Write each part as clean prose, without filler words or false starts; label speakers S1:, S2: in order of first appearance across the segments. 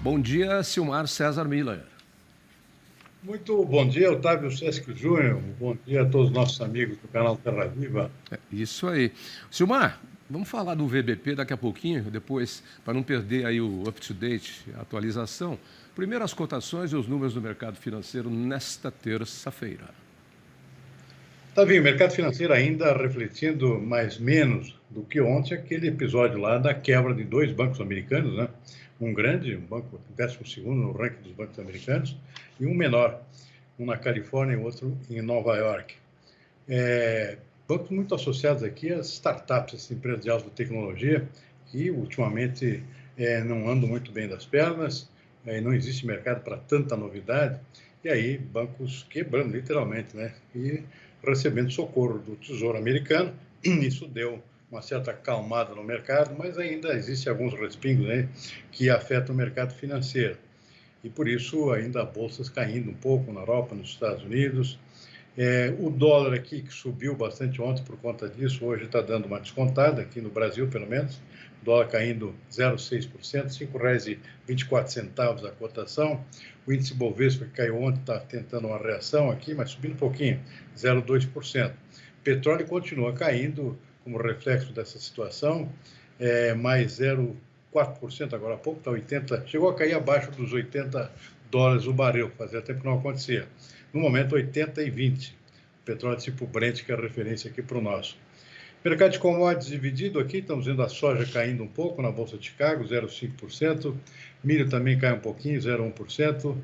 S1: Bom dia, Silmar César Miller.
S2: Muito bom dia, Otávio Sesc Júnior. Bom dia a todos os nossos amigos do canal Terra Viva.
S1: Isso aí. Silmar, vamos falar do VBP daqui a pouquinho, depois, para não perder aí o up-to-date, a atualização. Primeiro as cotações e os números do mercado financeiro nesta terça-feira.
S2: Tavinho, o mercado financeiro ainda refletindo mais menos do que ontem aquele episódio lá da quebra de dois bancos americanos, né? Um grande, um banco 12º no ranking dos bancos americanos, e um menor, um na Califórnia e outro em Nova York. Bancos muito associados aqui às startups, às empresas de alta tecnologia, que ultimamente não andam muito bem das pernas, não existe mercado para tanta novidade, e aí bancos quebrando literalmente, né? E recebendo socorro do Tesouro Americano. Isso deu uma certa acalmada no mercado, mas ainda existem alguns respingos, né, que afetam o mercado financeiro. E por isso ainda bolsas caindo um pouco na Europa, nos Estados Unidos. O dólar aqui, que subiu bastante ontem por conta disso, hoje está dando uma descontada, aqui no Brasil pelo menos, dólar caindo 0,6%, R$ 5,24 a cotação. O índice Bovespa, que caiu ontem, está tentando uma reação aqui, mas subindo um pouquinho, 0,2%. Petróleo continua caindo como reflexo dessa situação, mais 0,4% agora há pouco, está 80, chegou a cair abaixo dos $80 o barril, fazia tempo que não acontecia. No momento, 80,20. Petróleo tipo Brent, que é a referência aqui para o nosso. Mercado de commodities dividido aqui, estamos vendo a soja caindo um pouco na Bolsa de Chicago, 0,5%. Milho também cai um pouquinho, 0,1%.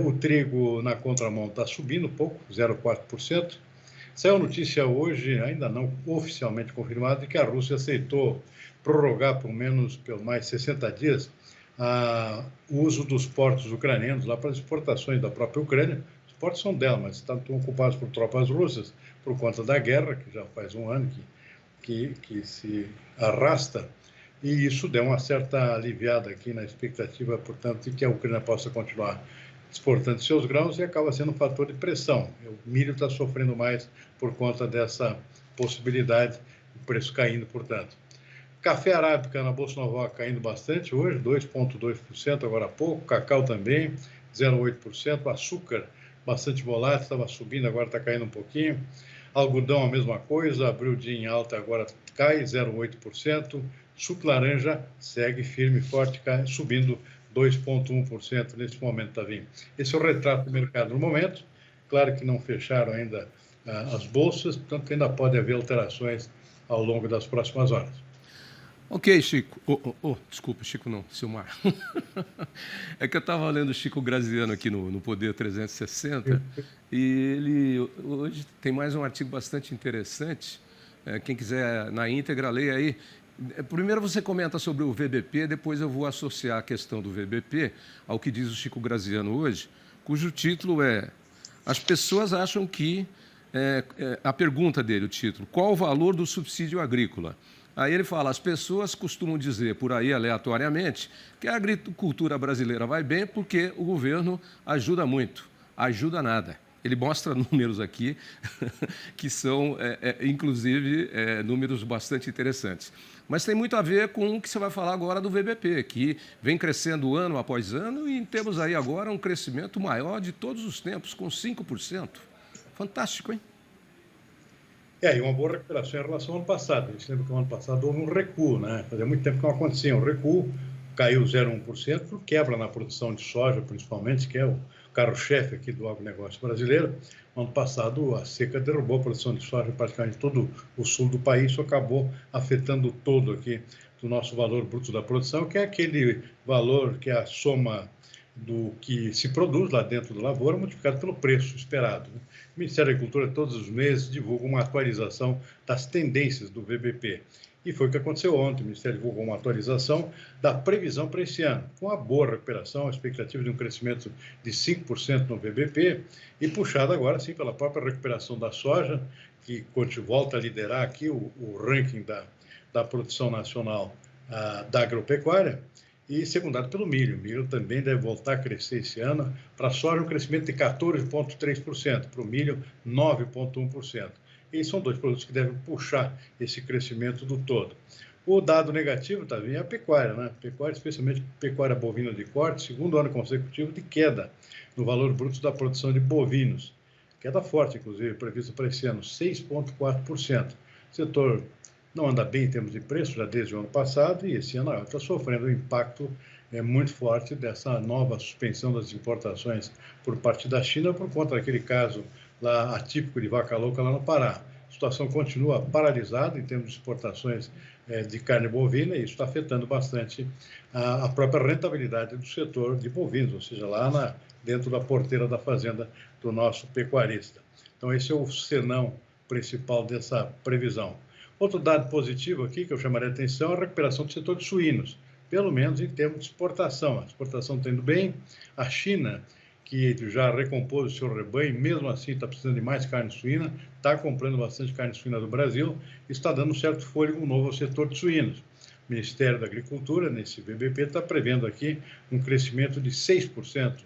S2: O trigo na contramão está subindo um pouco, 0,4%. Saiu notícia hoje, ainda não oficialmente confirmada, de que a Rússia aceitou prorrogar por mais 60 dias o uso dos portos ucranianos lá para as exportações da própria Ucrânia. Os portos são dela, mas estão ocupados por tropas russas por conta da guerra, que já faz um ano que se arrasta, e isso deu uma certa aliviada aqui na expectativa, portanto, de que a Ucrânia possa continuar exportando seus grãos e acaba sendo um fator de pressão. O milho está sofrendo mais por conta dessa possibilidade, o preço caindo, portanto. Café arábica na Bolsa Nova York caindo bastante hoje, 2,2% agora há pouco, cacau também, 0,8%, açúcar bastante volátil, estava subindo, agora está caindo um pouquinho. Algodão, a mesma coisa, abriu o dia em alta, agora cai 0,8%. Suco laranja segue firme e forte, cai, subindo 2,1% nesse momento, Tavinho. Esse é o retrato do mercado no momento. Claro que não fecharam ainda as bolsas, portanto ainda pode haver alterações ao longo das próximas horas.
S1: Ok, Chico. Desculpa, Chico não, Silmar. É que eu estava lendo o Chico Graziano aqui no Poder 360 e ele hoje tem mais um artigo bastante interessante. Quem quiser na íntegra, leia aí. Primeiro você comenta sobre o VBP, depois eu vou associar a questão do VBP ao que diz o Chico Graziano hoje, cujo título é As pessoas acham que... a pergunta dele, o título, qual o valor do subsídio agrícola? Aí ele fala, as pessoas costumam dizer por aí aleatoriamente que a agricultura brasileira vai bem porque o governo ajuda muito, ajuda nada. Ele mostra números aqui que são, inclusive, números bastante interessantes. Mas tem muito a ver com o que você vai falar agora do VBP, que vem crescendo ano após ano e temos aí agora um crescimento maior de todos os tempos, com 5%. Fantástico, hein?
S2: E uma boa recuperação em relação ao ano passado. A gente lembra que no ano passado houve um recuo, né? Fazia muito tempo que não acontecia um recuo, caiu 0,1% por quebra na produção de soja, principalmente, que é o carro-chefe aqui do agronegócio brasileiro. No ano passado, a seca derrubou a produção de soja em praticamente todo o sul do país, isso acabou afetando todo aqui do nosso valor bruto da produção, que é aquele valor que é a soma do que se produz lá dentro da lavoura, multiplicado pelo preço esperado. O Ministério da Agricultura, todos os meses, divulga uma atualização das tendências do VBP. E foi o que aconteceu ontem. O Ministério divulgou uma atualização da previsão para esse ano, com uma boa recuperação, a expectativa de um crescimento de 5% no VBP, e puxado agora, sim, pela própria recuperação da soja, que volta a liderar aqui o ranking da produção nacional da agropecuária, e secundado pelo milho. O milho também deve voltar a crescer esse ano. Para a soja, um crescimento de 14,3%, para o milho, 9,1%. E são dois produtos que devem puxar esse crescimento do todo. O dado negativo, Tavinho, é a pecuária, né? Pecuária, especialmente pecuária bovina de corte, segundo ano consecutivo de queda no valor bruto da produção de bovinos. Queda forte, inclusive, prevista para esse ano, 6,4%. O setor não anda bem em termos de preço já desde o ano passado e esse ano está sofrendo um impacto muito forte dessa nova suspensão das importações por parte da China por conta daquele caso lá atípico de vaca louca lá no Pará. A situação continua paralisada em termos de exportações de carne bovina e isso está afetando bastante a própria rentabilidade do setor de bovinos, ou seja, lá dentro da porteira da fazenda do nosso pecuarista. Então, esse é o senão principal dessa previsão. Outro dado positivo aqui que eu chamaria a atenção é a recuperação do setor de suínos, pelo menos em termos de exportação. A exportação está indo bem. A China, que já recompôs o seu rebanho, mesmo assim está precisando de mais carne suína, está comprando bastante carne suína do Brasil, e está dando um certo fôlego novo ao setor de suínos. O Ministério da Agricultura, nesse BBP, está prevendo aqui um crescimento de 6%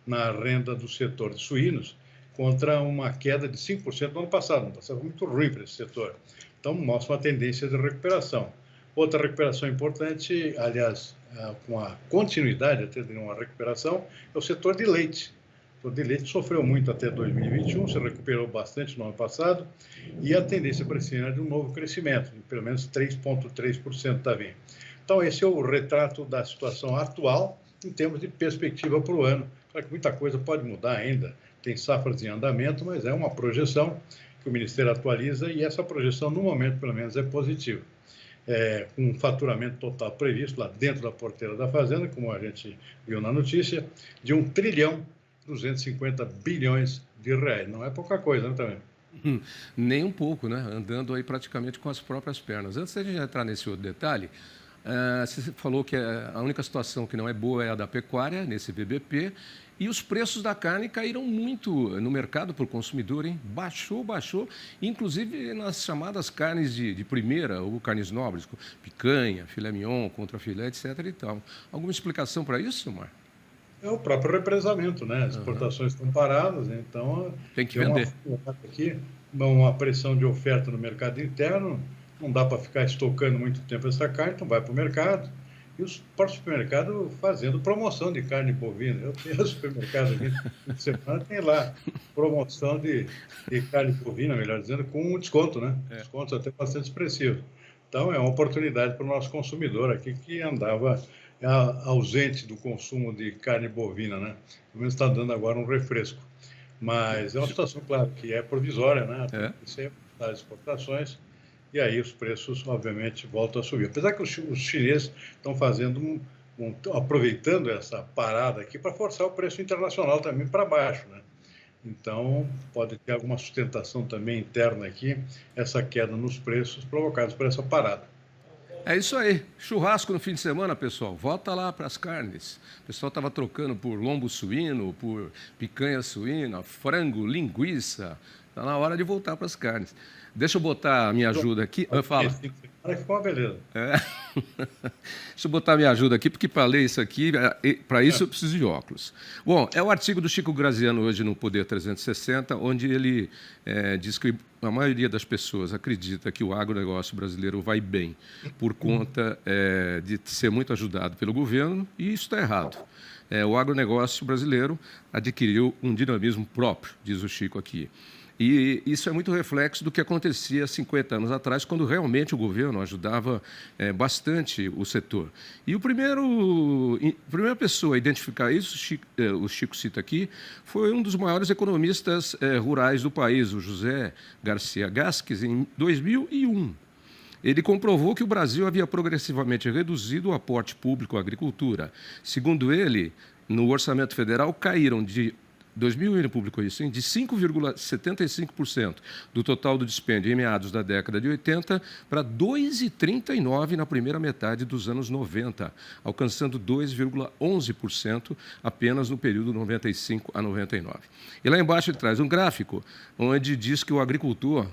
S2: na renda do setor de suínos, contra uma queda de 5% no ano passado. No ano passado foi muito ruim para esse setor. Então, mostra uma tendência de recuperação. Outra recuperação importante, aliás, com a continuidade até de uma recuperação, é o setor de leite. O setor de leite sofreu muito até 2021, se recuperou bastante no ano passado, e a tendência para esse ano é de um novo crescimento, de pelo menos 3,3% está vindo. Então, esse é o retrato da situação atual em termos de perspectiva para o ano. Claro que muita coisa pode mudar ainda, tem safras em andamento, mas é uma projeção que o Ministério atualiza e essa projeção, no momento, pelo menos, é positiva. Com um faturamento total previsto lá dentro da porteira da Fazenda, como a gente viu na notícia, de 1 trilhão 250 bilhões de reais. Não é pouca coisa, né, também?
S1: Nem um pouco, né? Andando aí praticamente com as próprias pernas. Antes de a gente entrar nesse outro detalhe, você falou que a única situação que não é boa é a da pecuária, nesse BBP, e os preços da carne caíram muito no mercado para o consumidor, hein? Baixou, inclusive nas chamadas carnes de primeira, ou carnes nobres, picanha, filé mignon, contrafilé, etc. e tal. Alguma explicação para isso, Mar?
S2: É o próprio represamento, né? As exportações estão paradas, então
S1: tem que vender.
S2: Uma pressão de oferta no mercado interno, não dá para ficar estocando muito tempo essa carne, então vai para o mercado. E os próprios supermercados fazendo promoção de carne bovina. Eu tenho supermercado aqui, na semana tem lá promoção de carne bovina, melhor dizendo, com um desconto, né? Desconto até bastante expressivo. Então, é uma oportunidade para o nosso consumidor aqui que andava ausente do consumo de carne bovina, né? Pelo menos está dando agora um refresco. Mas é uma situação, claro, que é provisória, né? Tem que ser das exportações. E aí os preços, obviamente, voltam a subir. Apesar que os chineses estão fazendo aproveitando essa parada aqui para forçar o preço internacional também para baixo, né? Então, pode ter alguma sustentação também interna aqui, essa queda nos preços provocados por essa parada.
S1: É isso aí. Churrasco no fim de semana, pessoal. Volta lá para as carnes. O pessoal estava trocando por lombo suíno, por picanha suína, frango, linguiça. Está na hora de voltar para as carnes. Deixa eu botar a minha ajuda aqui. Fala.
S2: Ficou uma beleza.
S1: Deixa eu botar a minha ajuda aqui, porque para ler isso aqui, para isso eu preciso de óculos. Bom, é o artigo do Chico Graziano hoje no Poder 360, onde ele diz que a maioria das pessoas acredita que o agronegócio brasileiro vai bem por conta de ser muito ajudado pelo governo, e isso está errado. O agronegócio brasileiro adquiriu um dinamismo próprio, diz o Chico aqui. E isso é muito reflexo do que acontecia 50 anos atrás, quando realmente o governo ajudava bastante o setor. E a primeira pessoa a identificar isso, o Chico cita aqui, foi um dos maiores economistas rurais do país, o José Garcia Gasques, em 2001. Ele comprovou que o Brasil havia progressivamente reduzido o aporte público à agricultura. Segundo ele, no orçamento federal caíram de 2001 ele publicou isso, de 5,75% do total do dispêndio em meados da década de 80 para 2,39% na primeira metade dos anos 90, alcançando 2,11% apenas no período 95 a 99. E lá embaixo ele traz um gráfico onde diz que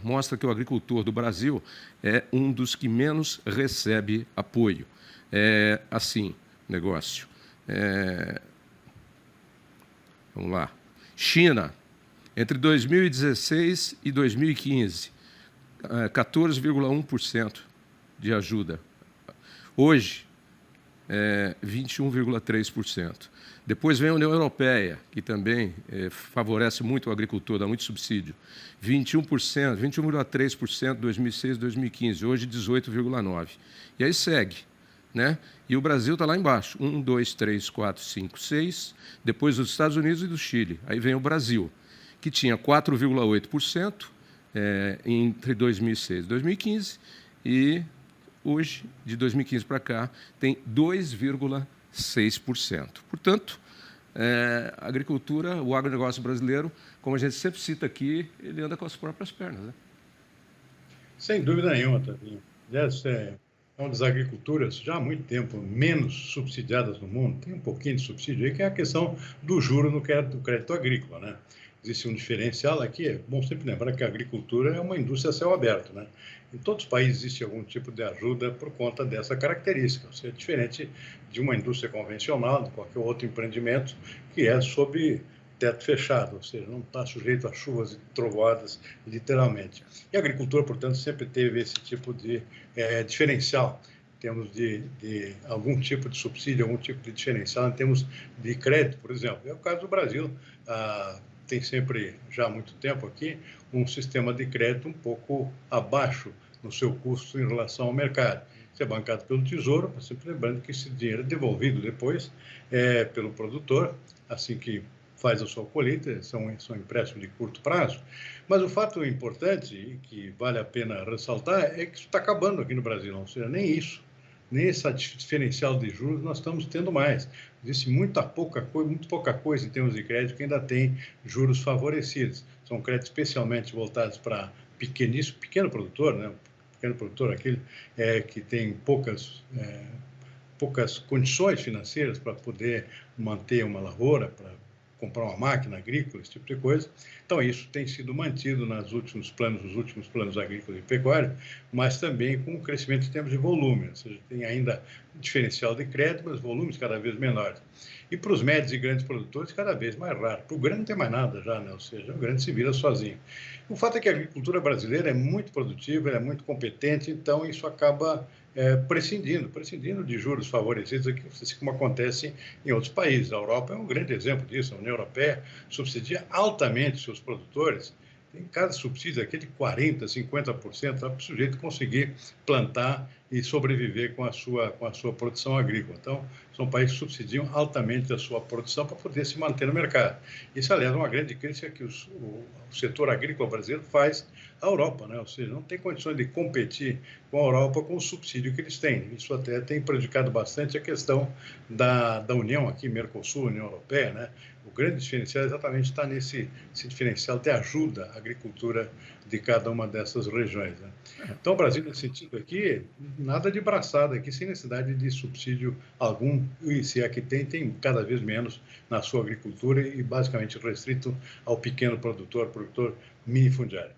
S1: mostra que o agricultor do Brasil é um dos que menos recebe apoio. É assim, negócio. Vamos lá. China, entre 2016 e 2015, 14,1% de ajuda Hoje, 21,3%. Depois vem a União Europeia, que também favorece muito o agricultor, dá muito subsídio. 21%, 21,3% em 2006 e 2015, hoje 18,9%. E aí segue, né? E o Brasil está lá embaixo, 1, 2, 3, 4, 5, 6, depois dos Estados Unidos e do Chile. Aí vem o Brasil, que tinha 4,8% entre 2006 e 2015, e hoje, de 2015 para cá, tem 2,6%. Portanto, a agricultura, o agronegócio brasileiro, como a gente sempre cita aqui, ele anda com as próprias pernas, né?
S2: Sem dúvida nenhuma, Tavinho. Essa é uma das agriculturas já há muito tempo menos subsidiadas no mundo. Tem um pouquinho de subsídio aí, que é a questão do juro no crédito agrícola, né? Existe um diferencial aqui. É bom sempre lembrar que a agricultura é uma indústria a céu aberto, né? Em todos os países existe algum tipo de ajuda por conta dessa característica. Ou seja, diferente de uma indústria convencional, de qualquer outro empreendimento, que é sob teto fechado, ou seja, não está sujeito a chuvas e trovoadas, literalmente. E a agricultura, portanto, sempre teve esse tipo de diferencial, em termos de algum tipo de subsídio, algum tipo de diferencial em termos de crédito, por exemplo. É o caso do Brasil. Tem sempre, já há muito tempo aqui, um sistema de crédito um pouco abaixo no seu custo em relação ao mercado. Isso é bancado pelo Tesouro, sempre lembrando que esse dinheiro é devolvido depois pelo produtor, assim que faz a sua colheita, são empréstimos de curto prazo. Mas o fato importante, e que vale a pena ressaltar, é que isso está acabando aqui no Brasil, ou seja, nem isso, nem esse diferencial de juros nós estamos tendo mais. Existe muito pouca coisa em termos de crédito que ainda tem juros favorecidos. São créditos especialmente voltados para pequeno produtor, né? Pequeno produtor, aquele que tem poucas condições financeiras para poder manter uma lavoura, para comprar uma máquina agrícola, esse tipo de coisa. Então, isso tem sido mantido nos últimos planos agrícolas e pecuários, mas também com um crescimento em termos de volume, ou seja, tem ainda diferencial de crédito, mas volumes cada vez menores. E para os médios e grandes produtores, cada vez mais raro. Para o grande não tem mais nada já, né? Ou seja, o grande se vira sozinho. O fato é que a agricultura brasileira é muito produtiva, é muito competente, então isso acaba prescindindo de juros favorecidos aqui, assim como acontece em outros países. A Europa é um grande exemplo disso. A União Europeia subsidia altamente seus produtores. Tem cada subsídio aqui de 40%, 50% para o sujeito conseguir plantar e sobreviver com a sua produção agrícola. Então, são países que subsidiam altamente a sua produção para poder se manter no mercado. Isso, aliás, é uma grande crítica que o setor agrícola brasileiro faz à Europa, né? Ou seja, não tem condições de competir com a Europa com o subsídio que eles têm. Isso até tem prejudicado bastante a questão da União aqui, Mercosul, União Europeia, né? O grande diferencial exatamente está nesse diferencial de ajuda à agricultura de cada uma dessas regiões, né? Então, o Brasil, nesse sentido aqui, nada de braçada aqui, sem necessidade de subsídio algum, e se é que tem cada vez menos na sua agricultura e basicamente restrito ao pequeno produtor minifundiário.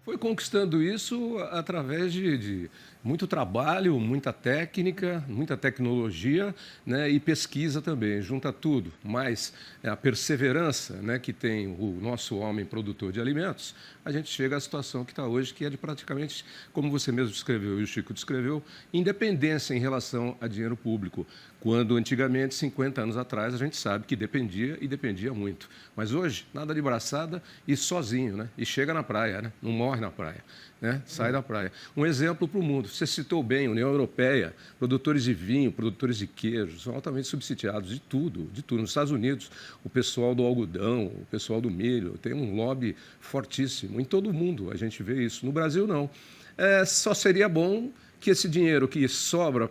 S1: Foi conquistando isso através de muito trabalho, muita técnica, muita tecnologia, né, e pesquisa também. Junta tudo, mais a perseverança, né, que tem o nosso homem produtor de alimentos, a gente chega à situação que está hoje, que é de praticamente, como você mesmo descreveu e o Chico descreveu, independência em relação a dinheiro público. Quando antigamente, 50 anos atrás, a gente sabe que dependia muito. Mas hoje, nada de braçada e sozinho, né? E chega na praia, né? Não morre na praia, né? Sai da praia. Um exemplo para o mundo. Você citou bem, União Europeia, produtores de vinho, produtores de queijo, são altamente subsidiados de tudo, de tudo. Nos Estados Unidos, o pessoal do algodão, o pessoal do milho, tem um lobby fortíssimo. Em todo o mundo a gente vê isso. No Brasil, não. Só seria bom que esse dinheiro que sobra,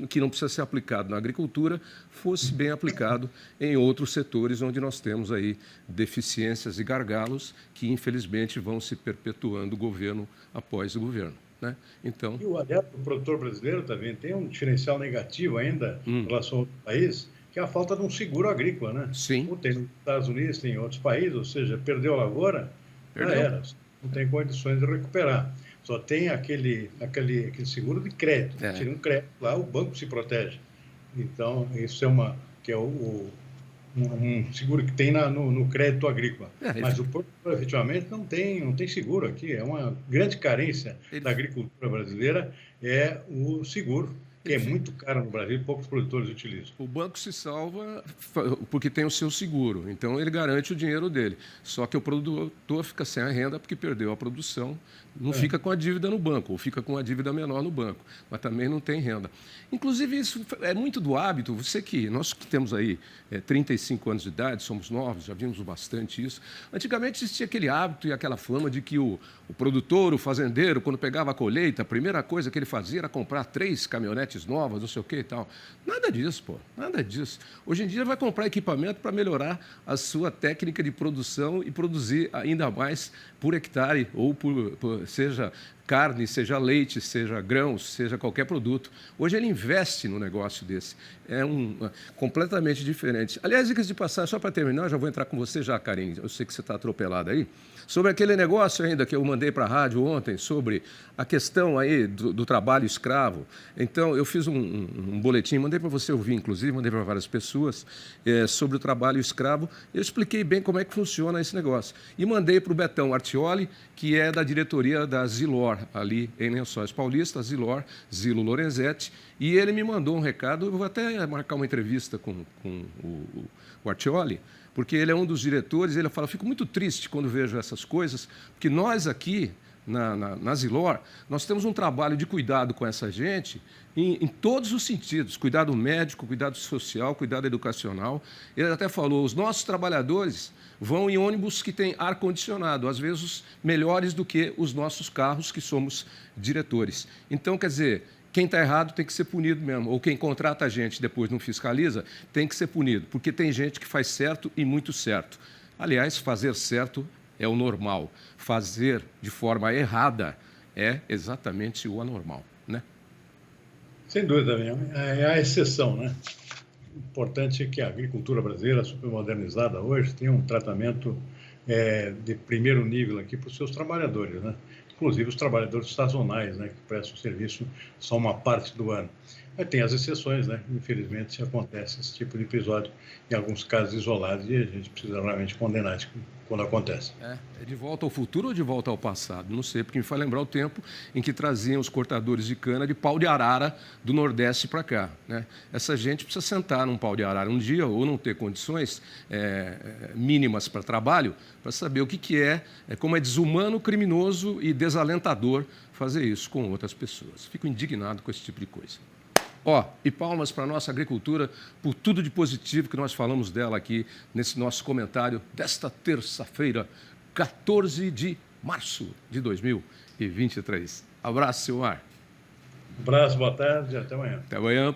S1: que não precisa ser aplicado na agricultura, fosse bem aplicado em outros setores onde nós temos aí deficiências e gargalos que, infelizmente, vão se perpetuando governo após governo, né? Então,
S2: Aliás, o produtor brasileiro também tem um diferencial negativo ainda em relação ao país, que é a falta de um seguro agrícola, né?
S1: sim,
S2: Ou tem nos Estados Unidos, tem em outros países, ou seja, perdeu a lavoura, já era, não tem condições de recuperar. Só tem aquele seguro de crédito. Tira um crédito lá, o banco se protege. Então, isso é um seguro que tem no crédito agrícola. Mas o produtor, efetivamente, não tem seguro aqui. É uma grande carência da agricultura brasileira, é o seguro. que é
S1: Enfim.
S2: muito caro no Brasil e poucos produtores utilizam.
S1: O banco se salva porque tem o seu seguro, então ele garante o dinheiro dele. Só que o produtor fica sem a renda porque perdeu a produção, não fica com a dívida no banco, ou fica com a dívida menor no banco, mas também não tem renda. Inclusive, isso é muito do hábito, nós que temos aí 35 anos de idade, somos novos, já vimos bastante isso. Antigamente existia aquele hábito e aquela fama de que o produtor, o fazendeiro, quando pegava a colheita, a primeira coisa que ele fazia era comprar 3 caminhonetes novas, não sei o que e tal. Nada disso, pô, nada disso. Hoje em dia ele vai comprar equipamento para melhorar a sua técnica de produção e produzir ainda mais por hectare, ou seja carne, seja leite, seja grãos, seja qualquer produto. Hoje ele investe no negócio desse. É completamente diferente. Aliás, dicas de passagem, só para terminar, já vou entrar com você já, Karine, eu sei que você está atropelada aí, sobre aquele negócio ainda que eu mandei para a rádio ontem, sobre a questão aí do trabalho escravo. Então, eu fiz um boletim, mandei para você ouvir, inclusive, mandei para várias pessoas, sobre o trabalho escravo. Eu expliquei bem como é que funciona esse negócio. E mandei para o Betão Artioli, que é da diretoria da Zilor, ali em Lençóis Paulista, Zilo Lorenzetti, e ele me mandou um recado, eu vou até marcar uma entrevista com o Artioli, porque ele é um dos diretores, ele fala, fico muito triste quando vejo essas coisas, porque nós aqui, na Zilor, nós temos um trabalho de cuidado com essa gente em todos os sentidos, cuidado médico, cuidado social, cuidado educacional. Ele até falou, os nossos trabalhadores vão em ônibus que tem ar-condicionado, às vezes melhores do que os nossos carros, que somos diretores. Então, quer dizer, quem está errado tem que ser punido mesmo, ou quem contrata a gente e depois não fiscaliza, tem que ser punido, porque tem gente que faz certo e muito certo. Aliás, fazer certo é o normal, fazer de forma errada é exatamente o anormal, né?
S2: Sem dúvida, é a exceção, né? Importante é que a agricultura brasileira, super modernizada hoje, tem um tratamento de primeiro nível aqui para os seus trabalhadores, né? Inclusive os trabalhadores sazonais, né, que prestam serviço só uma parte do ano. Mas tem as exceções, né? Infelizmente acontece esse tipo de episódio em alguns casos isolados e a gente precisa realmente condenar isso quando acontece.
S1: É de volta ao futuro ou de volta ao passado? Não sei, porque me faz lembrar o tempo em que traziam os cortadores de cana de pau de arara do Nordeste para cá, né? Essa gente precisa sentar num pau de arara um dia ou não ter condições mínimas para trabalho para saber o que é, como é desumano, criminoso e desalentador fazer isso com outras pessoas. Fico indignado com esse tipo de coisa. E palmas para a nossa agricultura por tudo de positivo que nós falamos dela aqui nesse nosso comentário desta terça-feira, 14 de março de 2023. Abraço, Silmar.
S2: Um abraço, boa tarde e até amanhã.
S1: Até amanhã.